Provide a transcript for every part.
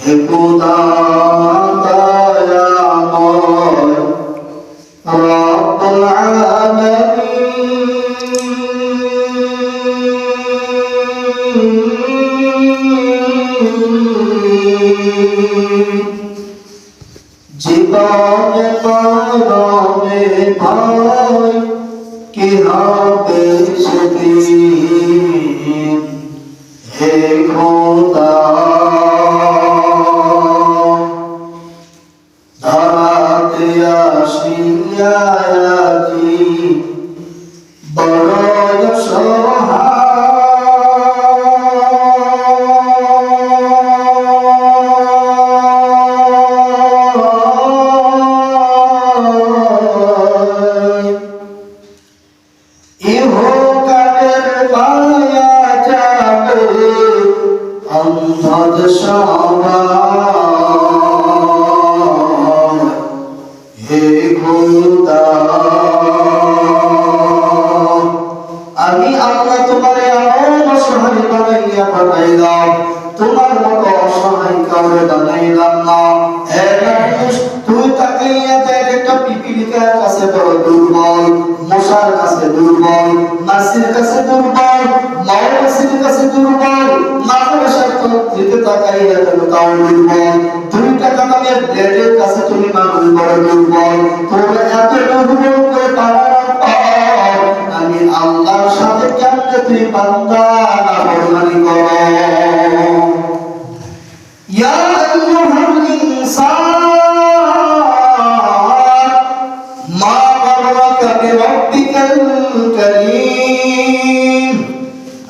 হে খোদা দয়াময় রব্বুল আলামিন জীবনে মরণে ভয় কি হবে সেদিন হে খোদা ধরাতে আসিয়া আজি বড় সহায় ইহকালের মায়া যাবে অন্ধদ সবাই হে খোদা আমি আল্লাহ তোমারে এমন অসহায় বানাইয়া পাঠাইলাম তোমার মতো অসহায় কাউরে বানাইলাম না। হে মানুষ তুই তাকাইয়া দেখ একটা পিপিলিকার কাছে বড় দুর্বল, মশার কাছে দুর্বল, মাছির কাছে দুর্বল, মৌমাছির কাছে দুর্বল, মাকড়সার দিকে তাকাইয়া দেখ তাও দুর্বল, 2 টাকা দামের ব্লেডের কাছে তুমি মানুষ বড় দুর্বল। তোমরা এত দুর্বল করে পারার পর আমি আল্লাহর সাথে কেমনে তুই বান্দা নাফরমানি করো। ইয়া আইয়ুহাল ইনসান মা গাররাকা বিরাব্বিকাল কারীম।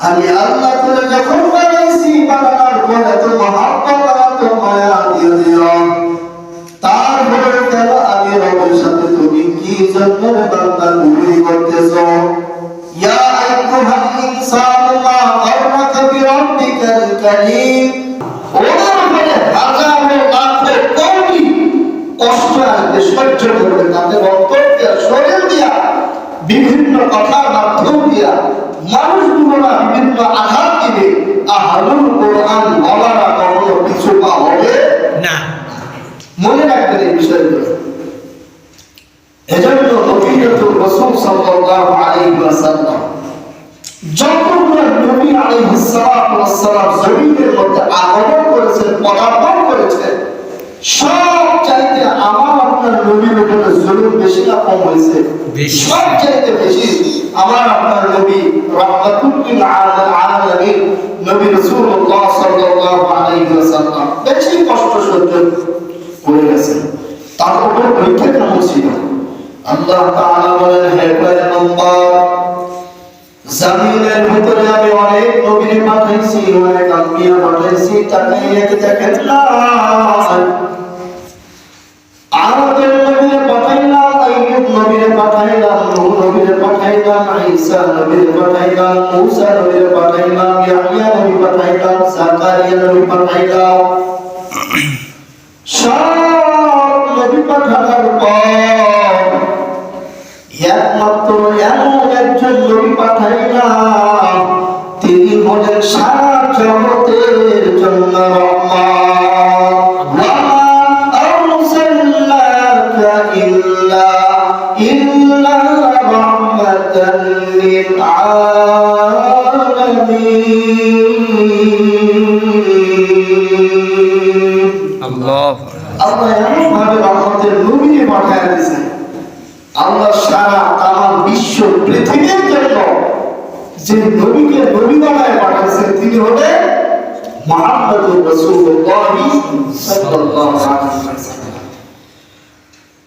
আমি আল্লাহ তোরে যখন বানাইছি বানানোর পরে তো মহব্বত আর তো মায়া দিয়ে দিলাম, তারপরে কেন আমি রবের সাথে তুমি কি জন্য বান্দা গুলি করতেছো। ইয়া আইয়ুহাল ইনসান মা গাররাকা বিরাব্বিকাল কারীম। ওনার উপরে হাজারো লাখো কোটি কষ্ট আসবে, সহ্য করবে, তাদের অন্তর দিয়া শরীর দিয়া বিভিন্ন কথার মাধ্যম দিয়া মানুষগুলোরা বিভিন্ন আঘাত দিবে। আহলুল কোরআন বলারা কখনো কিছু পা হবে না। মনে রাখবেন এই বিষয়গুলো। এজন্য নবীয়তুর রাসূল সাল্লাল্লাহু আলাইহি ওয়াসাল্লাম যতগুলো নবী আলাইহিস সালাতু ওয়াস সালাম জমিনের মধ্যে আগমন করেছেন, পদার্পণ করেছেন, সব চাইতে আমার আপনার নবীর উপরে জুলুম বেশি না কম হয়েছে? সব চাইতে বেশি আমার আপনার নবী রাহমাতুল লিল আলামিন নবী রাসূলুল্লাহ সাল্লাল্লাহু আলাইহি ওয়াসাল্লাম বেশি কষ্ট সহ্য করে গেছেন। তার উপর পরীক্ষা কেমন ছিল? আল্লাহ তাআলা বলেন, হে পয়গম্বর, জমিনের ভিতরে আমি অনেক নবী পাঠাইছি, অনেক আম্বিয়া পাঠাইছি, তাকাইয়া দেখেন না। আদম নবীরে পাঠাইলাম, আইয়ুব নবীরে পাঠাইলাম, নূহ নবীরে পাঠাইলাম, ঈসা নবীরে পাঠাইলাম, মূসা নবীরে পাঠাইলাম, ইয়াহইয়া নবী পাঠাইলাম, যাকারিয়া নবী পাঠাইলাম। সব নবী পাঠানোর পর একমাত্র এমন একজন নবী পাঠাইলাম, তিনি হলেন সারা জগতের জন্য রহমত। ইল্লা রাহমাতাল লিল আলামিন। আল্লাহ এমন ভাবে রহমতের নবীকে পাঠায় দিয়েছেন। আল্লাহ সারা তামাম বিশ্ব পৃথিবীর জন্য যে নবীকে নবী বানায় পাঠাচ্ছেন তিনি হলেন মুহাম্মদুর রাসূলুল্লাহ সাল্লাল্লাহু আলাইহি ওয়াসাল্লাম।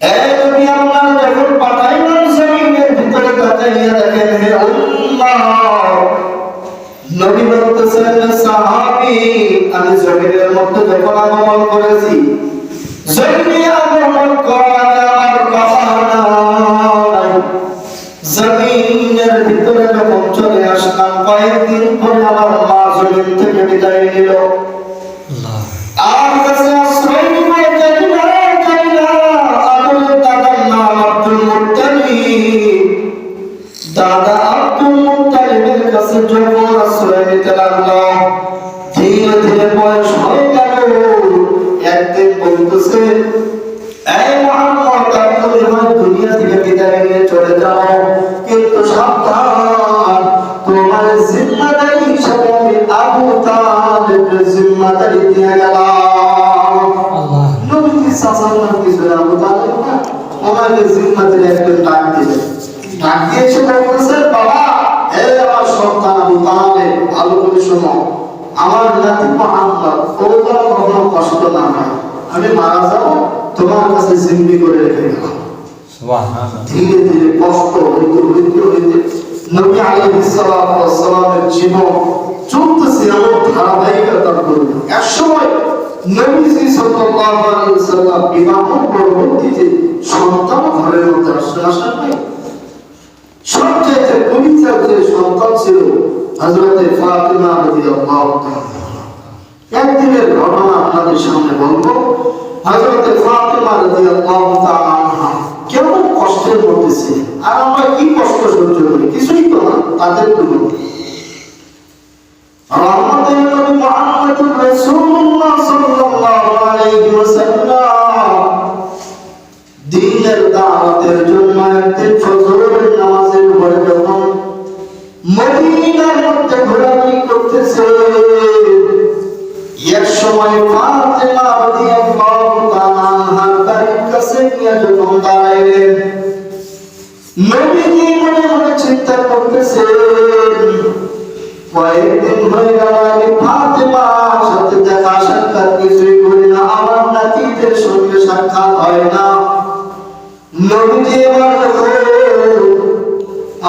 এই নবী আল্লাহ যখন পাঠাইলেন জমিনের ভিতরে তাকাইয়া দেখেন, হে উম্মাহ, নবী বলতেছেন, সাহাবী, আমি জমিনের মধ্যে যখন আগমন করেছি, জমিনে আগমন করার আমার কথা নাই। জমিনের ভিতরে যখন চলে আসলাম, কয়েকদিন পরে আমার মা জমিন থেকে বিদায় নিল। আর কাছে আশ্রয় নিব জানি না। আদরের দাদার নাম আব্দুল মুত্তালিব। দাদা আব্দুল মুত্তালিবের কাছে যখন আশ্রয় নিতে লাগলাম, ধীরে ধীরে বয়স হয়ে গেল। গেলাম। নবীজি সাল্লাল্লাহু আলাইহি ওয়াসাল্লাম আবু তালেব না ওনাকে জিম্মাতের একজন ডাক দিলেন। ডাক দিয়ে এসে বলতেছে, বাবা, হে আমার সন্তান আবু তালেব, ভালো করে শোনো, আমার নাতি মুহাম্মদ ও যেন কখনো কষ্ট না হয়, আমি মারা যাব, তোমার কাছে জিম্মি করে রেখে গেলাম। সুবহানাল্লাহ। ধীরে ধীরে কষ্ট হইতে নবী আলাইহিস সালাতু ওয়াস সালামের জীবন চলতেছে এমন ধারাবাহিকতার করবে। একসময় নবীজি সাল্লাল্লাহু আলাইহি ওয়াসাল্লাম বিবাহ পরবর্তীতে সন্তান ঘরের মধ্যে আসেন নাই। সবচেয়ে পবিত্র যে সন্তান ছিল হযরত ফাতিমা রাদিয়াল্লাহু তাআলা। একদিনের ঘটনা আপনাদের সামনে বলবো। হযরত ফাতিমা রাদিয়াল্লাহু তাআলা কেমন কষ্টের মধ্যে ছিলেন, আর আমরা কি কষ্ট সহ্য করি, কিছুই তো না তাদের তুলনায়। রহমতের নবী মুহাম্মদুর রাসূলুল্লাহ সাল্লাল্লাহু আলাইহি ওয়াসাল্লাম দ্বীনের দাওয়াতের জন্য একদিন ফজরের নামাজের পরে যখন মদিনার মধ্যে ঘোরাঘুরি করতেছে, এক সময় ফাতিমা রাদিয়াল্লাহু তাআলা আনহার বাড়ির কাছে গিয়ে যখন দাঁড়াইলেন, নবীজি মনে মনে চিন্তা করতেছেন, কয়েকদিন হয়ে গেল আমি ফাতিমার সাথে দেখা সাক্ষাৎ কিছুই করি না, আমার নাতিদের সঙ্গে সাক্ষাৎ হয় না। নবীজি এবার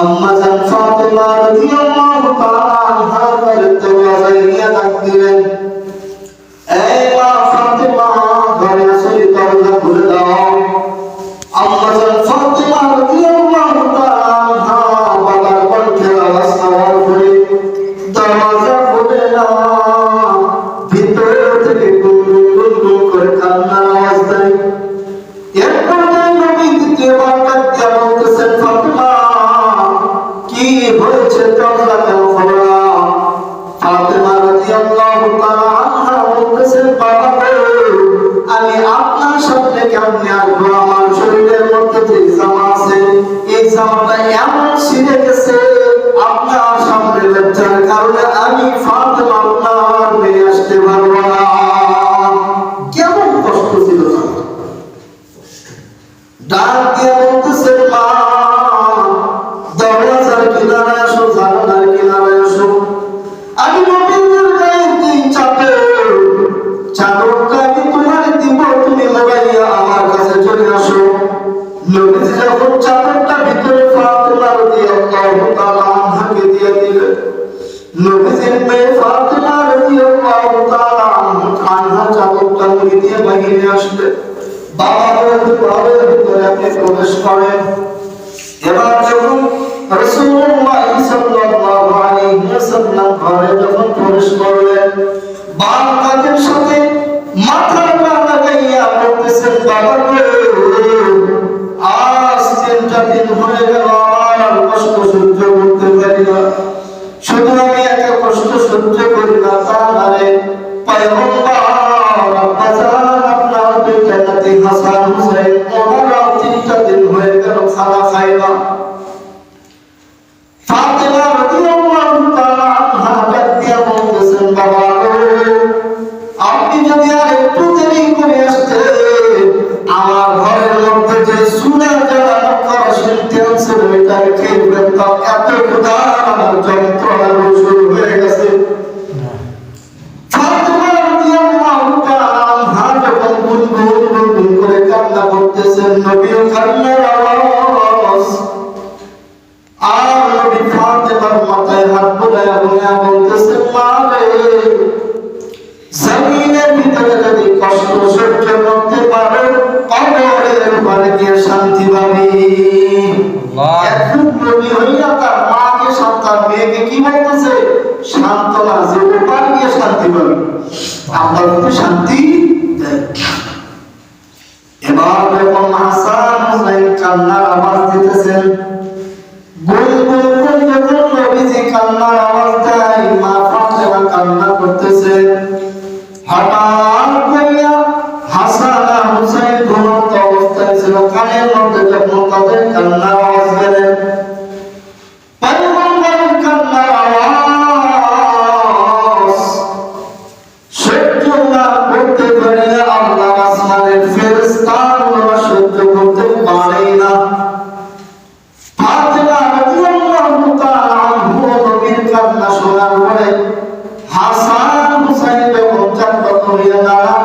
আম্মা জান ফাতিমা রাদিয়াল্লাহু তাআলা আনহার বাড়ির দরজায় গিয়ে ডাক দিলেন, এই মা ফাতিমা, ঘরে আসলে দরজা খুলে দাও। আম্মা জান ফাতিমা রাদিয়াল্লাহু তাআলা আনহা বাবার কণ্ঠে আওয়াজ দেওয়ার পরে দরজা খুলে না, ভিতর থেকে গুনগুন করে কান্নার আওয়াজ দেয়। এরপর নবী দ্বিতীয়বার ডাক দিয়ে বলতেছেন, ফাতিমা, কি হয়েছে, দরজা কেন খোলো না? ফাতিমা রাদিয়াল্লাহু তাআলা আনহা বলতেছেন, বাবা গো, আমি আপনার সামনে কেমনে আসবো? আমার শরীরের মধ্যে যে জামা আছে, এই জামাটা এমন ছিঁড়ে গেছে, আপনার সামনে লজ্জার কারণে আমি ফাতিমা আপনার বেরিয়ে আসতে পারবো না। কেমন কষ্ট ছিল না? ডাক দিয়ে বলতেছেন, মা, দরজার কিনারে আসো, জানালার কিনারে আসো, আমি নবীর গায়ে দিই চাদরটা আমি তোমার দিব, তুমি লাগাইয়া আমার কাছে চলে আসো। নবীজি যখন চাদরটা ভিতরে ফাতিমা রাদিয়াল্লাহু তাআলা আনহাকে দিয়ে দিলেন, নবীজির মেয়ে ফাতিমা রাদিয়াল্লাহু তাআলা আনহা চাদরটা মুড়ি দিয়ে বাইরে আসলেন। বাবা ঘরের ভিতরে আপনি প্রবেশ করেন। এবার যখন রাসূলুল্লাহ সাল্লাল্লাহু আলাইহি ওয়াসাল্লাম ঘরে যখন প্রবেশ করলেন, বাল কাদের সাথে মাথা লাগাইয়া বলতেছেন, বাবা গো, আজ 3টা দিন হয়ে গেল আমার কষ্ট সহ্য করতে পারি না। শুধু আমি একা কষ্ট সহ্য করি না, তা নয়, পয়গম্বর আব্বাজান আপনার দুইটা নাতি হাসান হুসাইন ওনারা 3টা দিন হয়ে গেল খানা খায় না। ফাতিমা রাদিয়াল্লাহু তাআলা আনহা ডাক দিয়ে বলতেছেন, বাবা গো, আপনি যদি আর একটু দেরি করে আসতেন, আমার ঘরের মধ্যে যে সুনা জ্বালানো কেরোসিন তেল ছিল ওইটা খেয়ে ফেলতাম, এত ক্ষুধা আমার যন্ত্রণা শুরু হয়ে গেছে। ফাতিমা রাদিয়াল্লাহু তাআলা আনহা যখন গুনগুন করে কান্না করতেছেন, নবীও কান্নার আওয়াজ, আর নবী ফাতিমার মাথায় হাত বুলাইয়া বুলাইয়া বলতেছেন, মা রে, জমিনের ভিতরে যদি কষ্ট সহ্য করতে পারো, কবরের পরে গিয়ে শান্তি পাবি। একজন নবী হইয়া তার মাকে, তার মেয়েকে কি বলতেছে? সান্ত্বনা, যে ওপারে গিয়ে শান্তি পাবি, আল্লাহ কিন্তু শান্তি দেয়। এবার যখন হাসান হুসাইন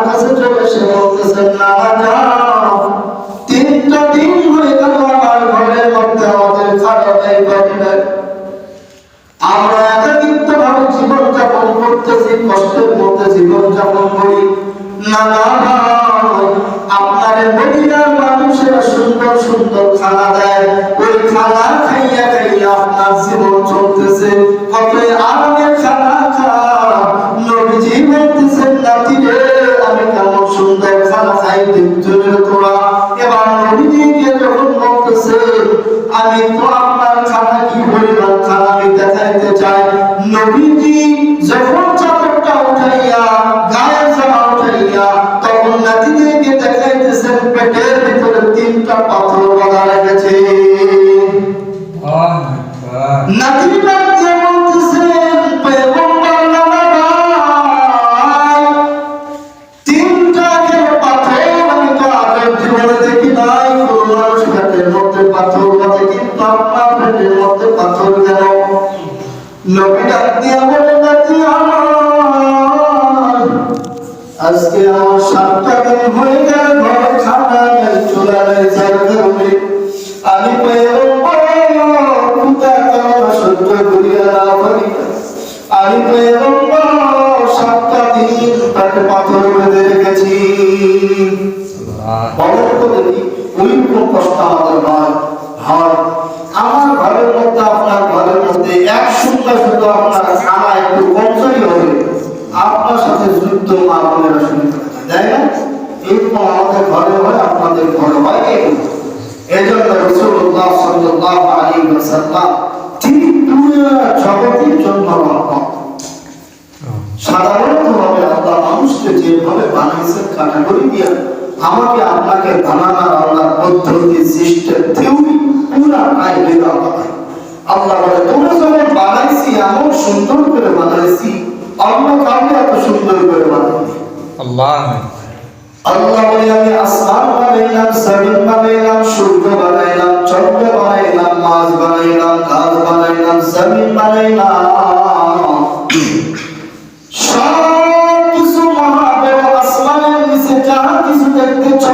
কাছে চলে এসে বলতেছেন, না যাও, 3টা দিন হয়ে গেল আমার ঘরের মধ্যে আমাদের খাওয়া দাওয়া করে নাই। আমরা একাকিত্ব ভাবে জীবন যাপন করতেছি, কষ্টের মধ্যে জীবন যাপন করি। না না আপনার মদিনার মানুষেরা সুন্দর সুন্দর খানা দেয়, ওই খানা খাইয়া খাইয়া আপনার জীবন চলতেছে। কত আরামের খানা খাওয়া। নবীজি বলতেছেন, নাতি রে, আমি কেমন সুন্দর খানা খাই দেখতে তোরা। এবার নবীজিকে যখন বলতেছে, আমি তো আপনার খানা কি পরিমাণ খানা আমি দেখাইতে চাই। নবীজি যখন চাদরটা উঠাইয়া, গায়ের জামা উঠাইয়া, তখন নাতিদেরকে দেখাইতেছেন পেটের ভিতরে 3টা পাথর বাঁধা রেখেছে। নাতিরা যে বলতেছেন, পয়গম্বর নামাজ 3টা পাথর আমি তো আগের জীবনে দেখি নাই। কোন মানুষ পেটের মধ্যে পাথর বাঁধে, কিন্তু আপনার পেটের মধ্যে পাথর কেন? নবী ডাক দিয়া বলে, নাতি আমার, আজকে আমার 7টা দিন হয়ে গেল ঘরে খানা নাই, চুলা নাই, যার কারণে আমি পয়গম্বর ক্ষুধার কারণে সহ্য করিয়া না পারি। আমি পয়গম্বর 7টা দিন পেটে পাথর বেঁধে রেখেছি। বলেন তো দেখি, ওই কোন কষ্ট আমাদের নয়? হয় আমার ঘরের মধ্যে, আপনার ঘরের মধ্যে এক সপ্তাহ শুধু আপনার খানা একটু কমজোরি হবে, আপনার সাথে যুদ্ধ মা বোনেরা শুরু করে দেয় না? এরকম আমাদের ঘরে হয়, আপনাদের ঘরে হয়। এজন্য রাসূলুল্লাহ সাল্লাল্লাহু আলাইহি ওয়াসাল্লাম তিনি পুরো জগতের জন্য রহমত। সাধারণভাবে আল্লাহ মানুষকে যেভাবে বানাইছেন ক্যাটাগরি দিয়ে, আমাকে আপনাকে বানানোর আল্লাহর পদ্ধতি, সিস্টেম, থিওরি পুরাটাই আলাদা। আল্লাহ বলে, তোমরা যখন বানাইছি এমন সুন্দর করে বানাইছি, অন্য কাউকে এত সুন্দর করে বানাইনি। আল্লাহ বলে, আমি আসমান বানাইলাম, জমিন বানাইলাম, সূর্য বানাইলাম, চন্দ্র বানাইলাম, মাছ বানাইলাম, গাছ বানাইলাম, জমিন বানাইলাম। সব কিছু মহাদেব আসমানের নিচে যাহা কিছু দেখতেছ,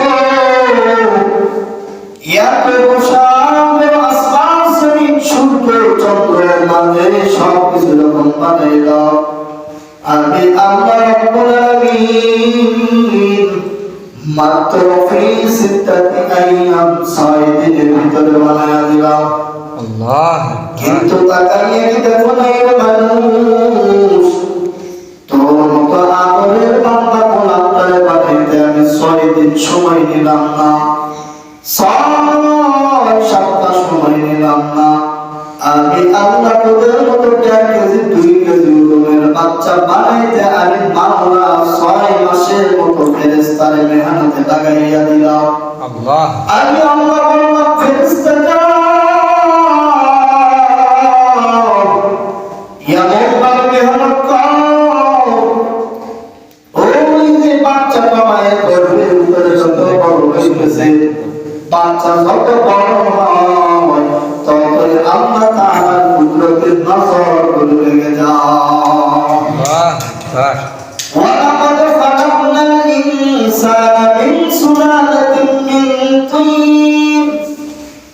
ইয়াতে বসাবের আসমান, জমিন, সূর্য, চন্দ্রের মাঝে সব কিছু যখন বানাইলাম, আমি আল্লাহ রাব্বুল আলামিন মাত্র ফি 6 আইয়াম 6 দিনের ভিতরে বানায়া দিলাম। আল্লাহ, কিন্তু তাকাইয়ে কি দেখো না এই মানুষ, তোর মতো আমলের বান্দা গোলামটারে বানাইতে আমি 6 দিন সময় নিলাম না, 6 সপ্তাহ সময় নিলাম না। আমি আল্লাহ তোদের মতো 1 কেজি 2 কেজি ওজনের বাচ্চা বানাইতে আমি মাওলা 6 মাসের মতো ফেরেশতারে মেহনতে লাগাইয়া দিলাম। আল্লাহ, আমি আল্লাহ বললাম, ফেরেশতা যাও, এমন ভাবে মেহনত করো, ওই যে বাচ্চাটা মায়ের গর্ভের ভিতরে যত বড় হইতেছে, বাচ্চা যত বড় হয়, ততই আল্লাহ তাআলার কুদরতের নজর করে লেগে যায়। ওয়ালাকাদ খালাকনাল ইনসানা মিন সুলালাতিন মিন তিন,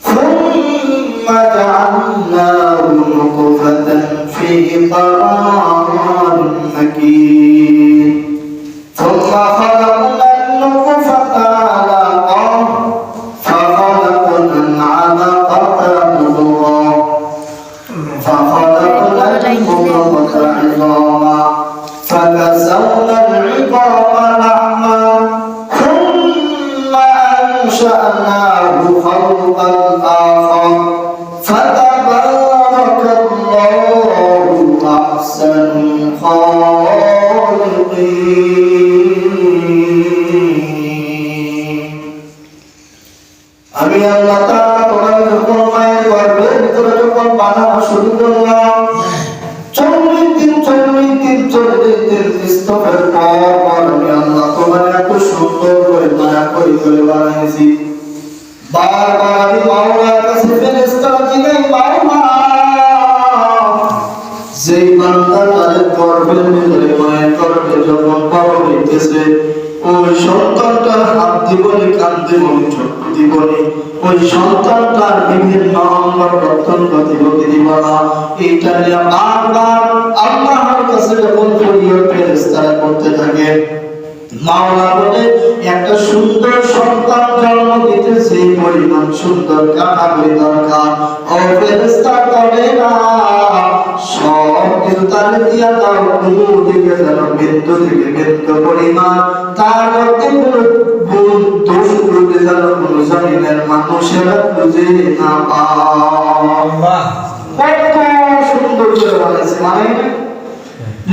সুম্মা জাআলনাহু নুতফাতান ফি قرارٍ مكين, সুম্মা খালাকনান নুতফাতা আলাকাহ, فخلقنا ওই সন্তানটার হাত দিবনি, কান দিবনি, চক্ষু দিবনি, ওই সন্তানটার বিভিন্ন অঙ্গ প্রত্যঙ্গ দিব না। এইটা নিয়ে বারবার আল্লাহর কাছে যখন ফরিয়াদ ফেরেশতারা করতে থাকে, মাওলা বলে একটা সুন্দর সন্তান জন্ম দিতে যে পরিমাণ সুন্দর কাঠামো দরকার, ও ফেরেশতা করে না, সব কিছু তার দিয়া দাও, কোনো দিকে যেন বিন্দু থেকে বিন্দু পরিমাণ তার মধ্যে কোনো ভুল দোষ ত্রুটি যেন কোনো জমিনের মানুষেরা খুঁজে না পায়। কত সুন্দর করে বলেছে, মানে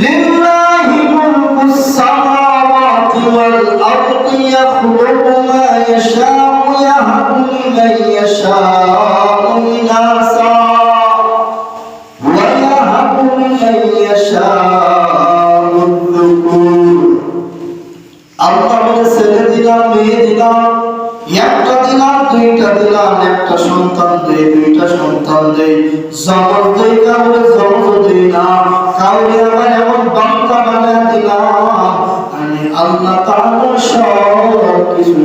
লিল্লাহি মুলকুস সামাওয়াতি ওয়াল আরদি ইয়াখলুকু মা ইয়াশাউ ইয়াহবু লিমান ইয়াশাউ ইনাসা ওয়া ইয়াহবু লিমান ইয়াশাউ যুকুর। আল্লাহ বলে ছেলে দিলাম, মেয়ে দিলাম, একটা দিলাম, দুইটা দিলাম, একটা সন্তান দেই, দুইটা সন্তান দেই, জমজ দেই, কাউরে জমজ দেই না, কাউরে আবার এমন বান্দা বানায় দিলাম। আমি আল্লাহ তাআলা সব কিছু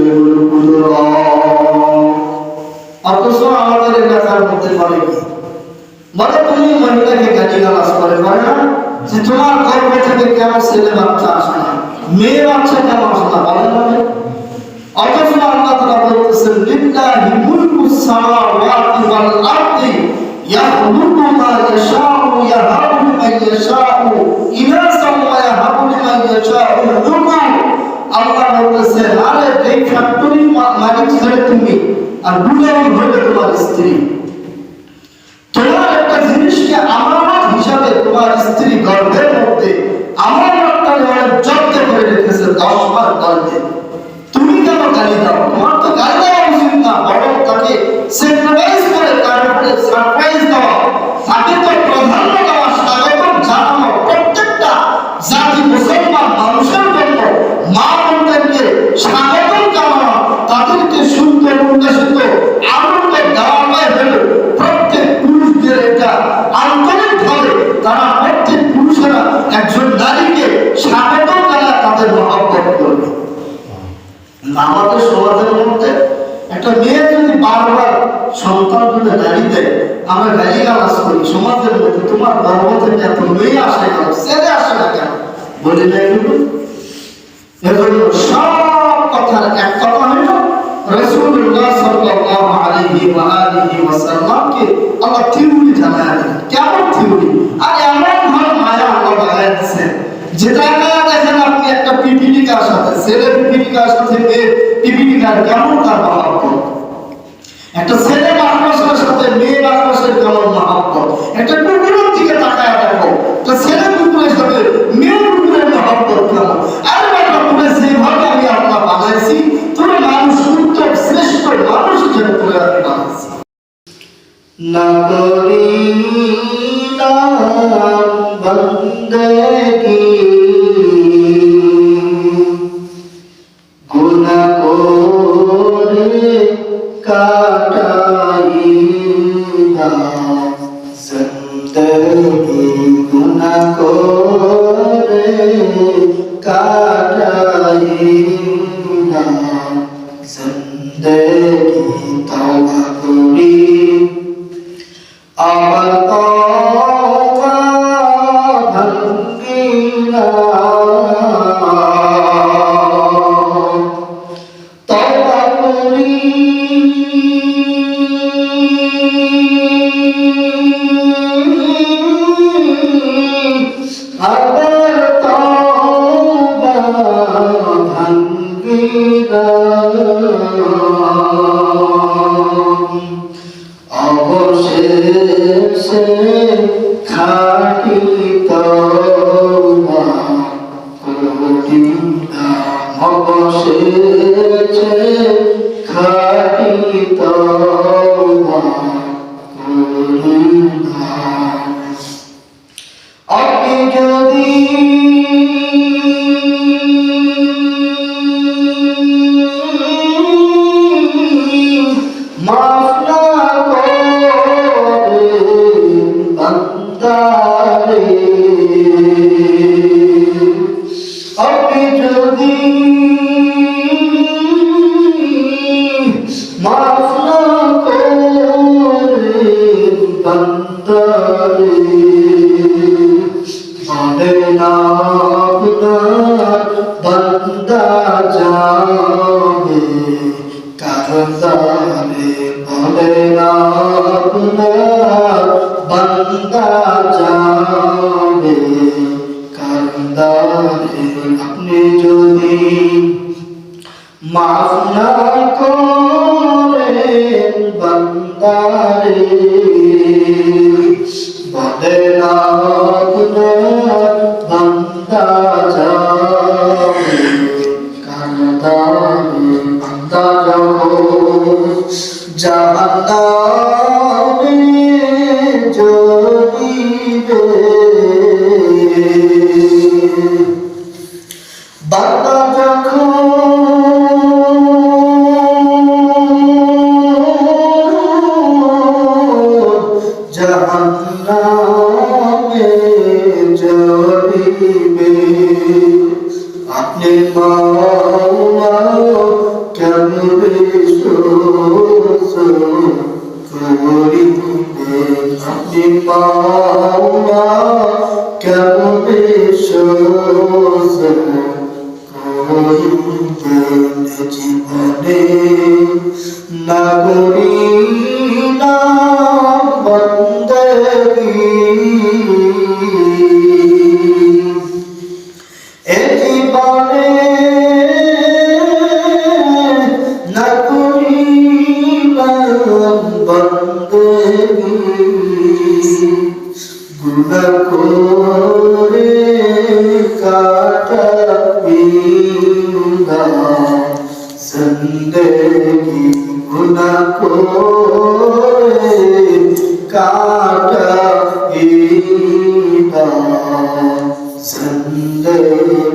অথচ আমাদের এলাকার মধ্যে বলে কি, বলে তুমি মহিলাকে গালিগালাজ করে বলে না যে তোমার গর্ভ থেকে কেন ছেলে বাচ্চা আসে না, মেয়ে বাচ্চা কেন আসে না, বলে না? অথচ আল্লাহ তাআলা বলতেছেন লিল্লাহি মুলকুস সামাওয়াতি ওয়াল আরদি ইয়াখলুকু মা ইয়াশাউ ইয়াহাবু লিমান ইয়াশাউ ইনাসা ওয়া ইয়াহাবু লিমান ইয়াশাউ যুকুর। আল্লাহ বলতেছেন আরে এই ফ্যাক্টরি মালিক ছেলে তুমি, আর দুনিয়ার হইলে তোমার স্ত্রী। তোমার একটা জিনিসকে আমানত হিসাবে তোমার স্ত্রী গর্ভের মধ্যে আমানতটা জব্দ করে রেখেছে 10 বার গর্ভে। তুমি কেন গালি দাও? তোমার তো গালি দেওয়া উচিত না, বরং তাকে সারপ্রাইজ করে তারপরে সারপ্রাইজ দেওয়া, তাকে তো প্রাধান্য দেওয়া, স্বাগতম জানানো। প্রত্যেকটা জাতি মুসলমান মানুষের জন্য মা বোনদেরকে স্বাগতম জানানো, তাদেরকে সুন্দর উল্লাসিত আনন্দ দেওয়াটাই হলো প্রত্যেক পুরুষদের এটা আন্তরিকভাবে তারা প্রত্যেক পুরুষেরা একজন নারীকে স্বাগতম জানায়, তাদের মহব্বত করবে। আমাদের সমাজের মধ্যে একটা মেয়ে যদি বারবার সন্তান যদি নারী দেয়, আমরা গালিগালাজ করি সমাজের মধ্যে, তোমার গর্ভ থেকে এত মেয়ে আসে কেন, ছেলে আসে না কেন, বলি না এগুলো? এজন্য সব কথার এক কথা হইল রাসূলুল্লাহ সাল্লাল্লাহু আলাইহি ওয়া আলিহি ওয়াসাল্লামকে আল্লাহ থিওরি জানায় দিলেন। কেমন থিওরি? আর এমন ভাবে মায়া আল্লাহ লাগায় দিয়েছেন, যেটা দেখেন আপনি একটা পিপিলিকার সাথে, ছেলে পিপিলিকার সাথে মেয়ে পিপিলিকার কেমন তার মহব্বত, একটা ছেলে বাসবাসের সাথে মেয়ে বাসবাসের কেমন মহব্বত, একটা কুকুরের দিকে তাকায় দেখো, একটা ছেলে কুকুরের সাথে মেয়ে কুকুরের মহব্বত কেমন। আর একটা কুকুরে যেভাবে আমি আল্লাহ বানাইছি, তুমি মানুষ উত্তম শ্রেষ্ঠ মানুষ হিসেবে করে আমি বানাইছি। না করি না বন্দেগি গুনাহ করে কাটাই না জিন্দেগি, গুনাহ করে কাটাই না জিন্দেগি, তওবা করি আমার তওবা ভাঙ্গি না, তওবা করি আমার তওবা ভাঙ্গি না, অবশেষে খাঁটি তওবা করি না, অবশেষে খাঁটি তওবা করি না। আপনি যদি মাফ না করেন বান্দারে, আপনি যদি কারদারে বলে না আপনার বান্দা যাবে কারদারে। আপনি যদি মাফ না করেন বান্দারে বলে না আপনার বান্দা যাবে কারদারে। বান্দা যখন জাহান্নামে জ্বলিবে, বান্দা যখন জাহান্নামে জ্বলিবে, আপনি মাওলা কেমনে শোষ করিবেন, আপনি মাওলা কেমনে শোষ করিবেন। জীবনে নাগরী না বন্দেগী, এ জীবনে না করিলাম বন্দেগী, গুনাহ করে কাটাইলাম জিন্দেগি, গুনাহ করে কাটাইলাম জিন্দেগি।